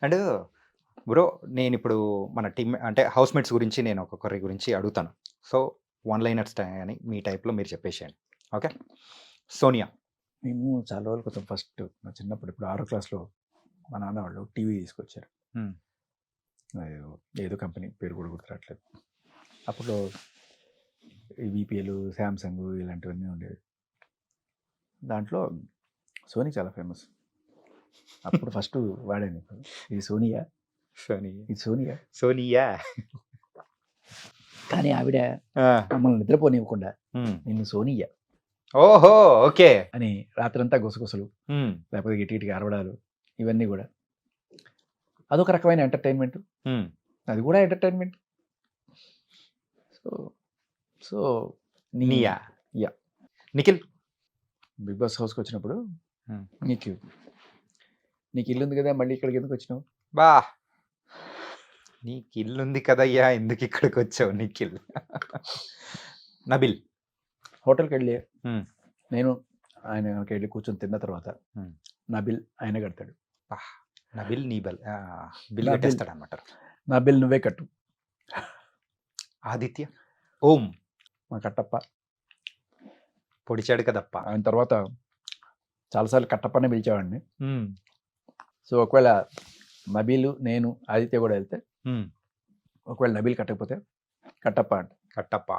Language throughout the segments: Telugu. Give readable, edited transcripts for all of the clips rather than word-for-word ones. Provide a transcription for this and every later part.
అండ్ బ్రో నేనిప్పుడు మన టీమ్ అంటే హౌస్‌మేట్స్ గురించి నేను ఒక్కొక్కరి గురించి అడుగుతాను. సో, వన్ లైనర్స్ అని మీ టైప్‌లో మీరు చెప్పేసేయండి. ఓకే. సోనియా. మేము చాలా రోజుల క్రితం ఫస్ట్ నా చిన్నప్పుడు ఇప్పుడు 6వ క్లాస్‌లో మా నాన్న వాళ్ళు టీవీ తీసుకొచ్చారు. హ్మ్. ఏదో కంపెనీ పేరు కూడా గుర్తురాట్లేదు. అప్పట్లో ఈ వీపీఎల్, శాంసంగ్ ఇలాంటివన్నీ ఉండేవి. దాంట్లో సోనీ చాలా ఫేమస్. అప్పుడు ఫస్ట్ వాడాను. ఇది సోనియా, ఇది సోనియా. సోనియా. కానీ ఆవిడ ఆ! మమ్మల్ని నిద్రపోనివ్వకుండా హ్మ్. నిన్ను సోనియా ఓహో! ఓకే. అని రాత్రంతా గుసగుసలు, హ్మ్. లేకపోతే గట్టిగా అరవడాలు ఇవన్నీ కూడా అదొక రకమైన ఎంటర్టైన్మెంట్. హ్మ్. అది కూడా entertainment. So Sonia. Yeah Nikhil. Bigg Boss హౌస్కి వచ్చినప్పుడు హ్మ్. నీకు ఇల్లు ఉంది కదా, మళ్ళీ ఇక్కడికి ఎందుకు వచ్చినావు? బా! నీకిల్లుంది కదయ్యా! ఎందుకిక్కడికొచ్చావు నిఖిల్? నబిల్. హోటల్కి వెళ్ళి హ్మ్. నేను ఆయన వెళ్ళి కూర్చొని తిన్న తర్వాత హ్మ్. నా బిల్ ఆయన కడతాడు. నబిల్ నీ బిల్ బిల్ నా బిల్ కట్టేస్తాడనమాట. నా బిల్ నువ్వే కట్టు. ఆదిత్య. ఓం. మా కట్టప్ప. పొడిచాడు కదప్ప. ఆయన తర్వాత చాలాసార్లు కట్టప్పనే పిలిచేవాడిని. హ్మ్. సో ఒకవేళ నబీలు, నేను, ఆదిత్య కూడా వెళ్తే హ్మ్. ఒకవేళ నబీల్ కట్టకపోతే కట్టప్ప అంట. కట్టప్ప.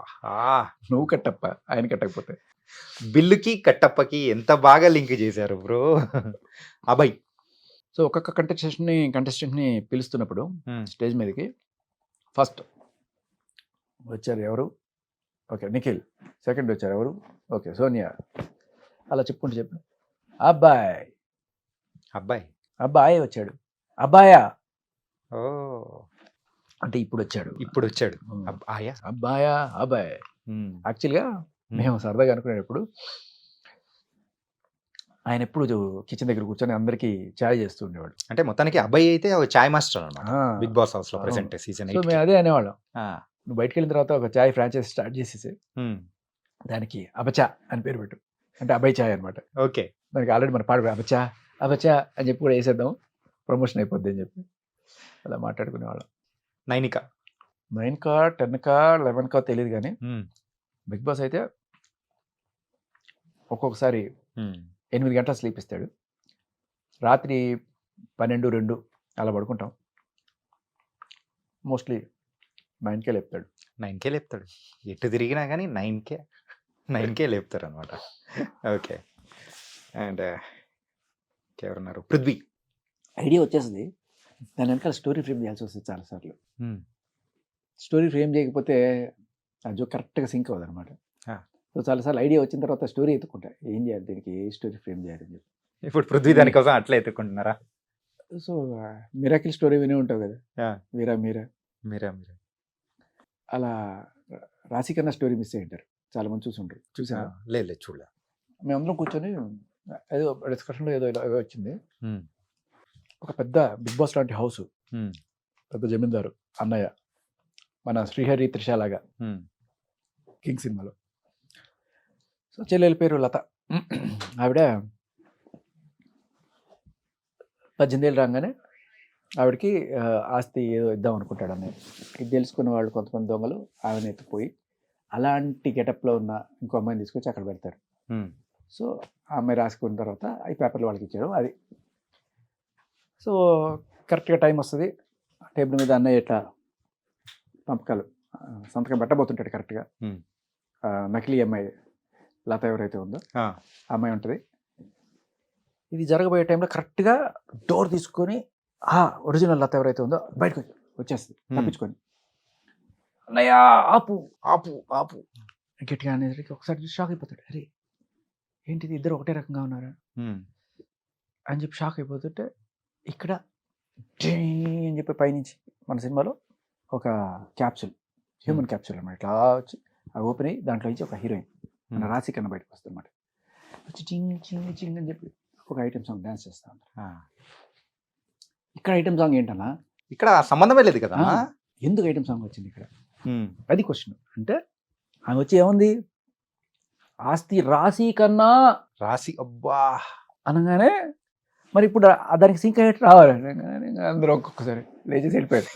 నువ్వు కట్టప్ప, ఆయన కట్టకపోతే. బిల్లుకి, కట్టప్పకి ఎంత బాగా లింక్ చేశారు బ్రో. అభయ్. సో ఒక్కొక్క కంటెస్టెంట్ని పిలుస్తున్నప్పుడు హ్మ్. స్టేజ్ మీదకి ఫస్ట్ వచ్చారు ఎవరు? ఓకే నిఖిల్. సెకండ్ వచ్చారు ఎవరు? ఓకే సోనియా. అలా చెప్పుకుంటూ చెప్పు. అబ్బాయ్ అబ్బాయి. అబ్బాయ్ వచ్చాడు. అబ్బాయా ఓహ్! అంటే ఇప్పుడు వచ్చాడు. ఇప్పుడొచ్చాడు. ఉమ్. ఆయా. అబ్బాయా అబ్బాయ్. హ్మ్. యాక్చువల్గా మేము సరదాగా అనుకునేటప్పుడు ఆయన ఎప్పుడు కిచెన్ దగ్గర కూర్చొని అందరికీ చాయ్ చేస్తూ ఉండేవాడు. అంటే మొత్తానికి అబ్బాయి అయితే ఒక చాయ్ మాస్టర్ అనమాట. ఆ, బిగ్ బాస్ హౌస్‌లో అవును. ప్రెజెంట్ సీజన్ సో 8కి. మేము అదే అనేవాళ్ళం. ఆ! నువ్వు బయటకు వెళ్ళిన తర్వాత ఒక చాయ్ ఫ్రాంచైజీ స్టార్ట్ చేసేసి హ్మ్. దానికి అబచా అని పేరు పెట్టు. అంటే అబ్బాయి చాయ్ అనమాట. ఓకే. దానికి ఆల్రెడీ మన పాడు అబచా అబచా అని చెప్పి కూడా వేసేద్దాం, ప్రమోషన్ అయిపోద్ది అని చెప్పి అలా మాట్లాడుకునేవాళ్ళం. నైనిక. 9కా 10కా 11కా తెలియదు కానీ హ్మ్. బిగ్ బాస్ అయితే ఒక్కొక్కసారి హ్మ్. 8 గంటల స్లీప్ ఇస్తాడు. రాత్రి 12, 2 అలా పడుకుంటాం. మోస్ట్లీ 9కే లేపుతాడు. 9కే లేపుతాడు. ఎటు తిరిగినా గానీ 9కే లేపుతారనమాట. ఓకే. అండ్ ఇంకెవరున్నారు? పృథ్వీ. ఐడియా వచ్చేసింది, దాని వెనకాల స్టోరీ ఫ్రేమ్ చేయాల్సి వస్తుంది చాలాసార్లు. హ్మ్. స్టోరీ ఫ్రేమ్ చేయకపోతే ఆ జోక్ కరెక్ట్గా సింక్ అవ్వదు అనమాట. ఆ! సో చాలాసార్లు ఐడియా వచ్చిన తర్వాత స్టోరీ ఎత్తుకుంటా, ఏం చేయాలి దీనికి, ఏ స్టోరీ ఫ్రేమ్ చేయాలని చెప్పి. ఇప్పుడు పృథ్వీ దానికోసం అట్లే ఎత్తుకుంటున్నారా? సో మిరాకిల్ స్టోరీ వినే ఉంటావు కదా, ఆ! మీరా మీరా. అలా రాశి కన్నా స్టోరీ మిస్ అయ్యి ఉంటారు, చాలా మంది చూసుంటారు. ఆ! చూసారా? లేదు చూడలే. మేమందరం కూర్చొని ఏదో డిస్కషన్లో ఏదో ఇలా వచ్చింది. హ్మ్. ఒక పెద్ద బిగ్ బాస్ లాంటి హౌస్, హ్మ్. పెద్ద జమీందారు అన్నయ్య, మన శ్రీహరి త్రిషాలాగా హ్మ్. కింగ్ సినిమాలో. సో చెల్లెల పేరు లత. ఆవిడ 18 ఏళ్ళు రాగానే ఆవిడకి ఆస్తి ఏదో ఇద్దాం అనుకుంటాడు అన్నయ్య. ఇది తెలుసుకున్న వాళ్ళు కొంతమంది దొంగలు ఆమెను ఎత్తుపోయి అలాంటి గెటప్లో ఉన్న ఇంకో అమ్మాయిని తీసుకొచ్చి అక్కడ పెడతారు. హ్మ్. సో ఆ అమ్మాయి రాసుకున్న తర్వాత ఈ పేపర్లు వాళ్ళకి ఇచ్చాడు. అది సో కరెక్ట్గా టైం వస్తుంది, టేబుల్ మీద అన్నయ్య ఇట్లా పంపకాలు సంతకం పెట్టబోతుంటాడు కరెక్ట్గా. హ్మ్. నకిలీ అమ్మాయి లత ఎవరైతే ఉందో ఆ! ఆ అమ్మాయి ఉంటుంది. ఇది జరగబోయే టైంలో కరెక్ట్గా డోర్ తీసుకొని ఒరిజినల్ లత ఎవరైతే ఉందో బయటకు వచ్చేస్తుంది తప్పించుకొని. అన్నయ్య ఆపు ఆపు ఆపు గట్టిగా అనేసరికి ఒకసారి చూసి షాక్ అయిపోతాడు. అరే ఏంటిది, ఇద్దరు ఒకటే రకంగా ఉన్నారా హ్మ్. అని చెప్పి షాక్ అయిపోతుంటే ఇక్కడ టీ అని చెప్పి పైనుంచి మన సినిమాలో ఒక క్యాప్సూల్, హ్యూమన్ క్యాప్సూల్ అన్నమాట, ఇట్లా వచ్చి ఆ ఓపెన్ అయ్యి దాంట్లో నుంచి ఒక హీరోయిన్ మన రాశి కన్నా బయటకు వస్తుంది అనమాట. వచ్చి చింగ్ చింగ్ చింగ్ అని చెప్పి ఒక ఐటమ్ సాంగ్ డాన్స్ చేస్తా ఉంటారు. ఆ! ఇక్కడ ఐటమ్ సాంగ్ ఏంటన్నా, ఇక్కడ సంబంధమే లేదు కదా! ఎందుకు ఐటమ్ సాంగ్ వచ్చింది ఇక్కడ, హ్మ్. అది క్వశ్చన్. అంటే ఆమె వచ్చి ఏముంది, ఆస్తి రాశి కన్నా రాశి అబ్బా! అనగానే మరి ఇప్పుడు దానికి సింక్ అయ్యేట్టు రావాలండి. అందరూ ఒక్కొక్కసారి లేచేసి వెళ్ళిపోయారు.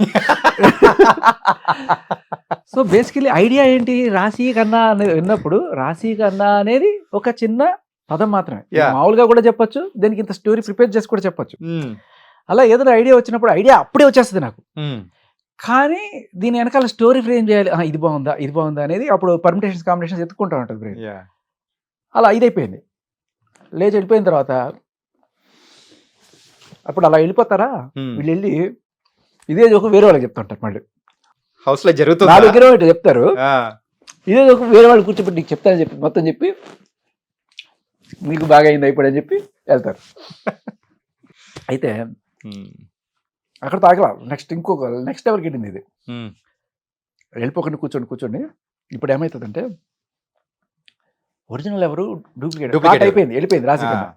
సో బేసికలీ ఐడియా ఏంటి, రాశి కన్నా అనేది విన్నప్పుడు రాశి కన్నా అనేది ఒక చిన్న పదం మాత్రమే. Yeah. మామూలుగా కూడా చెప్పొచ్చు, దానికి ఇంత స్టోరీ ప్రిపేర్ చేసి కూడా చెప్పొచ్చు. ఉమ్, అలా ఏదైనా ఐడియా వచ్చినప్పుడు ఐడియా అప్పుడే వచ్చేస్తుంది నాకు. ఉమ్, కానీ దీని వెనకాల స్టోరీ ఫ్రేమ్ చేయాలి, ఇది బాగుందా ఇది బాగుందా అనేది అప్పుడు పర్మిటేషన్స్ కాంబినేషన్స్ ఎత్తుకుంటా ఉంటుంది బ్రెయిన్. yeah. అలా ఇదైపోయింది. లేచి వెళ్ళిపోయిన తర్వాత అప్పుడు అలా వెళ్ళిపోతారా, ఉమ్. వీళ్ళు వెళ్ళి ఇదే జోకు వేరే వాళ్ళకి చెప్తుంటారు. మళ్ళీ హౌస్ లో నా జరుగుతుంది. దగ్గర ఇట్లా చెప్తారు, ఇదే జోకు వేరే వాళ్ళు కూర్చోబెట్టి నీకు చెప్తానని చెప్పి మొత్తం చెప్పి మీకు బాగా అయింది అయిపోయి అని చెప్పి వెళ్తారు. అయితే అక్కడ తాగల నెక్స్ట్ ఎవరికి వెళ్ళింది ఇది. వెళ్ళిపోకుండా కూర్చోండి. ఇప్పుడు ఏమవుతుందంటే ఒరిజినల్ ఎవరు డూప్లికేట్ Duplicate అయిపోయింది, వెళ్ళిపోయింది రాసి కన్నా.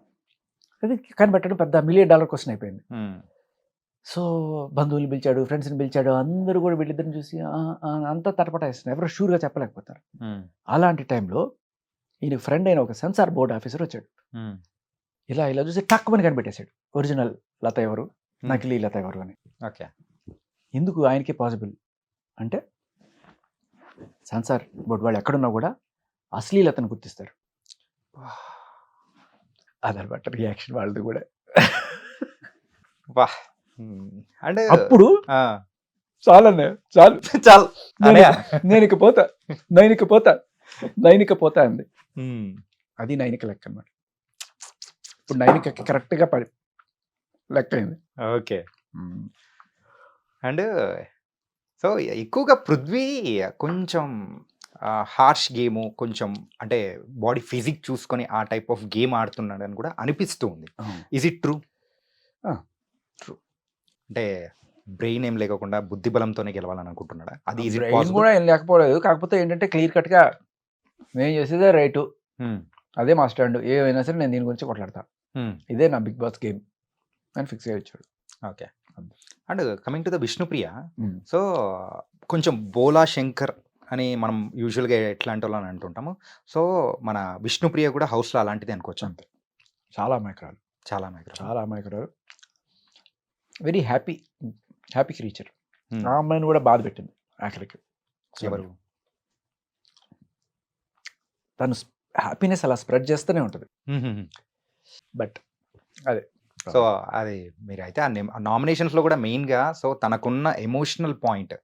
అది కనిపెట్టడం పెద్ద $1 మిలియన్ క్వశ్చన్ అయిపోయింది. సో బంధువులు పిలిచాడు, ఫ్రెండ్స్ని పిలిచాడు, అందరూ కూడా వీళ్ళిద్దరిని చూసి అంతా తటపటాయిస్తున్నారు, ఎవరు షూర్గా చెప్పలేకపోతారు. అలాంటి టైంలో ఈయన ఫ్రెండ్ అయిన ఒక సెన్సార్ బోర్డ్ ఆఫీసర్ వచ్చాడు. ఇలా చూసి టక్కుమని కనిపెట్టేశాడు ఒరిజినల్ లత ఎవరు, నకిలీ లత ఎవరు అని. ఓకే. ఎందుకు ఆయనకే పాసిబుల్ అంటే సెన్సార్ బోర్డు వాళ్ళు ఎక్కడున్నా కూడా అశ్లీలతను గుర్తిస్తారు. అదనమాట రియాక్షన్ వాళ్ళది కూడా. వా. అంటే అప్పుడు ఆ, చాలన్నా చాలు, చాలు నేను పోతా అంది. అది నైనిక లెక్క అనమాట. ఇప్పుడు నైనికకి కరెక్ట్గా లెక్క అయింది. ఓకే. అండ్ సో ఎక్కువగా పృథ్వీ కొంచెం హార్ష్ గేమ్, కొంచెం అంటే బాడీ ఫిజిక్ చూసుకొని ఆ టైప్ ఆఫ్ గేమ్ ఆడుతున్నాడు అని కూడా అనిపిస్తూ ఉంది. Is it true? ట్రూ. అంటే బ్రెయిన్ ఏం లేకుండా బుద్ధి బలంతోనే గెలవాలని అనుకుంటున్నాడా? అది ఈజ్ ఇట్ బ్రెయిన్ పాసిబుల్? కూడా ఏం లేకపోలేదు, కాకపోతే ఏంటంటే క్లియర్ కట్గా నేను చేసేదే రైటు, అదే మా స్టాండ్, ఏమైనా సరే నేను దీని గురించి కొట్లాడతా, ఇదే నా బిగ్ బాస్ గేమ్ అని ఫిక్స్ అయ్యి వచ్చాడు. Okay. And coming to the Vishnupriya, so కొంచెం బోలా శంకర్ అని మనం యూజువల్గా ఎట్లాంటి వాళ్ళని అంటుంటాము. సో మన విష్ణుప్రియ కూడా హౌస్లో అలాంటిది అనుకోవచ్చు. అంతే, చాలా అమాయకురాలు, చాలా అమాయకురాలు, వెరీ హ్యాపీ క్రీచర్. ఆ అమ్మాయిని కూడా బాధ పెట్టింది ఆఖరికి. ఎవరు? తను హ్యాపీనెస్ అలా స్ప్రెడ్ చేస్తూనే ఉంటుంది. బట్ అదే సో అది మీరైతే ఆ నామినేషన్స్లో కూడా మెయిన్గా సో తనకున్న ఎమోషనల్ పాయింట్,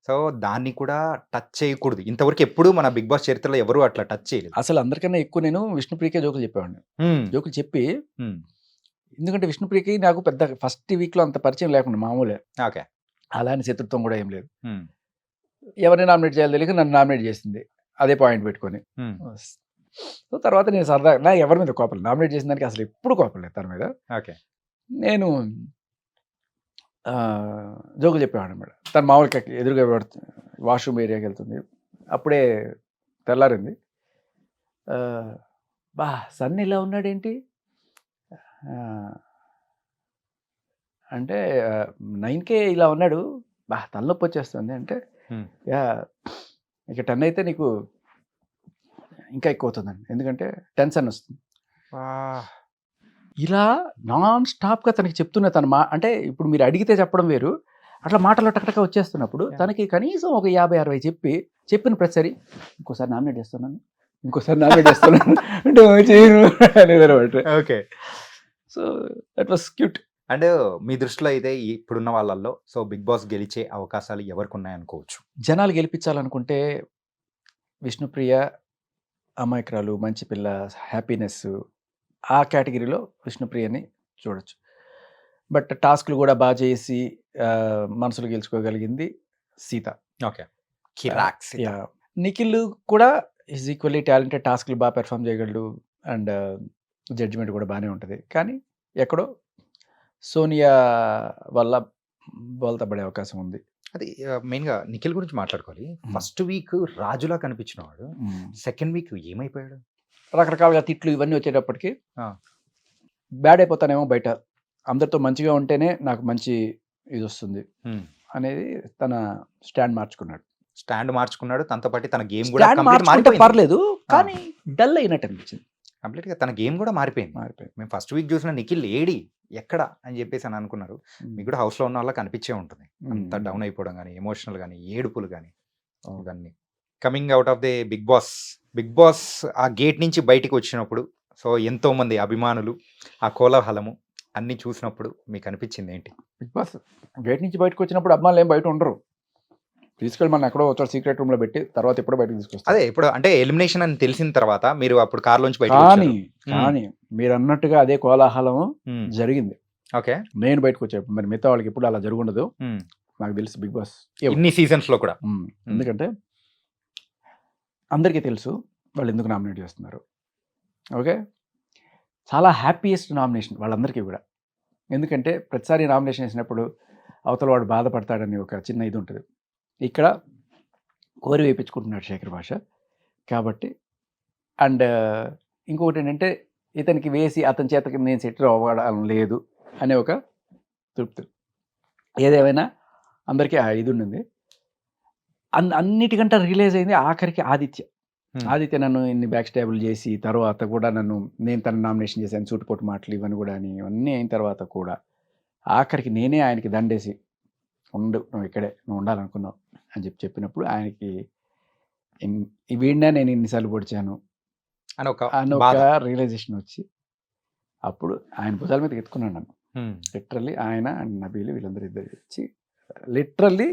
సో దాన్ని కూడా టచ్ చేయకూడదు. ఇంతవరకు ఎప్పుడు మన బిగ్ బాస్ చరిత్రలో ఎవరు అట్లా టచ్ చేయలేదు. అసలు అందరికన్నా ఎక్కువ నేను విష్ణుప్రియకే జోకులు చెప్పేవాడిని. జోకులు చెప్పి, ఎందుకంటే విష్ణుప్రియకి నాకు పెద్ద ఫస్ట్ వీక్లో అంత పరిచయం లేకుండా మామూలే. ఓకే. అలానే శత్రుత్వం కూడా ఏం లేదు. ఎవరిని నామినేట్ చేయాలి తెలియక నన్ను నామినేట్ చేసింది, అదే పాయింట్ పెట్టుకొని. సో తర్వాత నేను సరదాగా, నా ఎవరి మీద కోపం, నామినేట్ చేసిన దానికి అసలు ఎప్పుడు కోపం లేదు తన మీద. ఓకే. నేను జోకులు చెప్పేవాడు అనమాట. తను మామూలుగా ఎదురుగా వాష్రూమ్ ఏరియాకి వెళ్తుంది, అప్పుడే తెల్లారింది. బా సన్ ఇలా ఉన్నాడేంటి అంటే 9K ఇలా ఉన్నాడు, బా తలనొప్పి వచ్చేస్తుంది అంటే, యా ఇక 10 అయితే నీకు ఇంకా ఎక్కువ అవుతుందండి, ఎందుకంటే టెన్షన్ వస్తుంది. ఇలా నాన్ స్టాప్గా తనకి చెప్తున్నా. అంటే ఇప్పుడు మీరు అడిగితే చెప్పడం వేరు, అట్లా మాటలు టకటక వచ్చేస్తున్నప్పుడు తనకి కనీసం ఒక 50-60 చెప్పిన ప్రతిసారి ఇంకోసారి నామినేట్ చేస్తున్నాను అంటే చేయను అనేది అనమాట. Okay. So that was cute. And మీ దృష్టిలో అయితే ఇప్పుడున్న వాళ్ళల్లో సో బిగ్ బాస్ గెలిచే అవకాశాలు ఎవరికి ఉన్నాయనుకోవచ్చు? జనాలు గెలిపించాలనుకుంటే విష్ణుప్రియ అమాయకురాలు, మంచి పిల్ల, హ్యాపీనెస్, ఆ కేటగిరీలో విష్ణుప్రియని చూడొచ్చు. బట్ టాస్క్లు కూడా బాగా చేసి మనసులు గెలుచుకోగలిగింది సీత. ఓకే. కిరాక్స్. నిఖిల్ కూడా ఈజ్ ఈక్వల్లీ టాలెంటెడ్, టాస్క్లు బాగా పెర్ఫామ్ చేయగలడు, అండ్ జడ్జిమెంట్ కూడా బాగానే ఉంటుంది. కానీ ఎక్కడో సోనియా వల్ల బోల్తా పడే అవకాశం ఉంది. అది మెయిన్గా నిఖిల్ గురించి మాట్లాడుకోవాలి. ఫస్ట్ వీక్ రాజులా కనిపించిన వాడు సెకండ్ వీక్ ఏమైపోయాడు? రకరకాలుగా తిట్లు ఇవన్నీ వచ్చేటప్పటికి బ్యాడ్ అయిపోతానేమో, బయట అందరితో మంచిగా ఉంటేనే నాకు మంచి ఇది వస్తుంది అనేది తన స్టాండ్ మార్చుకున్నాడు. తనతో పాటు తన గేమ్ కూడా పర్లేదు, కానీ డల్ అయినట్టు అనిపించింది. కంప్లీట్గా తన గేమ్ కూడా మారిపోయింది. మేము ఫస్ట్ వీక్ చూసిన నిఖిల్ ఏడి ఎక్కడ అని చెప్పేసి అని అనుకున్నారు. మీకు కూడా హౌస్లో ఉన్న వాళ్ళకి అనిపించే ఉంటుంది అంత డౌన్ అయిపోవడం కానీ, ఎమోషనల్ కానీ, ఏడుపులు కానీ అవును. ఇవన్నీ. Coming out of the Bigg Boss ఆ గేట్ నుంచి బయటికి వచ్చినప్పుడు సో ఎంతో మంది అభిమానులు ఆ కోలాహలము అన్ని చూసినప్పుడు మీకు అనిపించింది ఏంటి? బిగ్ బాస్ గేట్ నుంచి బయటకు వచ్చినప్పుడు అమ్మాయిలు ఏం బయట ఉండరు, తీసుకెళ్ళి మనం ఎక్కడో వచ్చాడు సీక్రెట్ రూమ్ లో పెట్టి తర్వాత ఎప్పుడో బయటకు తీసుకొస్తారు. అదే ఇప్పుడు అంటే ఎలిమినేషన్ అని తెలిసిన తర్వాత మీరు అప్పుడు కార్లోంచి బయటకు కానీ వచ్చారు. కానీ మీరు అన్నట్టుగా అదే కోలాహలము జరిగింది. ఓకే. నేను బయటకు వచ్చాను, మరి మిగతా వాళ్ళకి ఎప్పుడు అలా జరుగుండదు నాకు తెలుసు. బిగ్ బాస్ ఇన్ని సీజన్స్ లో కూడా ఎందుకంటే అందరికీ తెలుసు వాళ్ళు ఎందుకు నామినేట్ చేస్తున్నారు. ఓకే, చాలా హ్యాపీయెస్ట్ నామినేషన్ వాళ్ళందరికీ కూడా. ఎందుకంటే ప్రతిసారి నామినేషన్ వేసినప్పుడు అవతల వాడు బాధపడతాడని ఒక చిన్న ఇది ఉంటుంది. ఇక్కడ కోరి వేయించుకుంటున్నాడు శేఖర్ భాష కాబట్టి. అండ్ ఇంకొకటి ఏంటంటే ఇతనికి వేసి అతని చేతకి నేను సెటిల్ అవ్వడం లేదు అనే ఒక తృప్తి. ఏదేమైనా అందరికీ ఆ ఇది ఉండింది. అన్నిటికంటే రిలీజ్ అయింది ఆఖరికి ఆదిత్య నన్ను ఇన్ని బ్యాక్ స్టాబుల్ చేసి తర్వాత కూడా నేను తన నామినేషన్ చేశాను, సూటుపోటు మాటలు ఇవన్నీ కూడా అని ఇవన్నీ అయిన తర్వాత కూడా ఆఖరికి నేనే ఆయనకి దండేసి నువ్వు ఇక్కడే నువ్వు ఉండాలనుకున్నావు అని చెప్పినప్పుడు ఆయనకి వీడినా నేను ఇన్నిసార్లు పొడిచాను అని ఒక రియలైజేషన్ వచ్చి అప్పుడు ఆయన భుజాల మీద ఎత్తుకున్నాను నన్ను. లిటరల్లీ ఆయన అండ్ నబీలు వీళ్ళందరూ ఇద్దరు వచ్చి లిటరల్లీ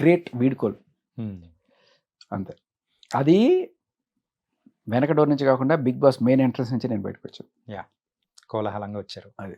గ్రేట్ వీడ్కోల్ అంతే. అది వెనక డోర్ నుంచి కాకుండా బిగ్ బాస్ మెయిన్ ఎంట్రన్స్ నుంచి నేను బయటకు వచ్చాను. కోలాహలంగా వచ్చారు. అది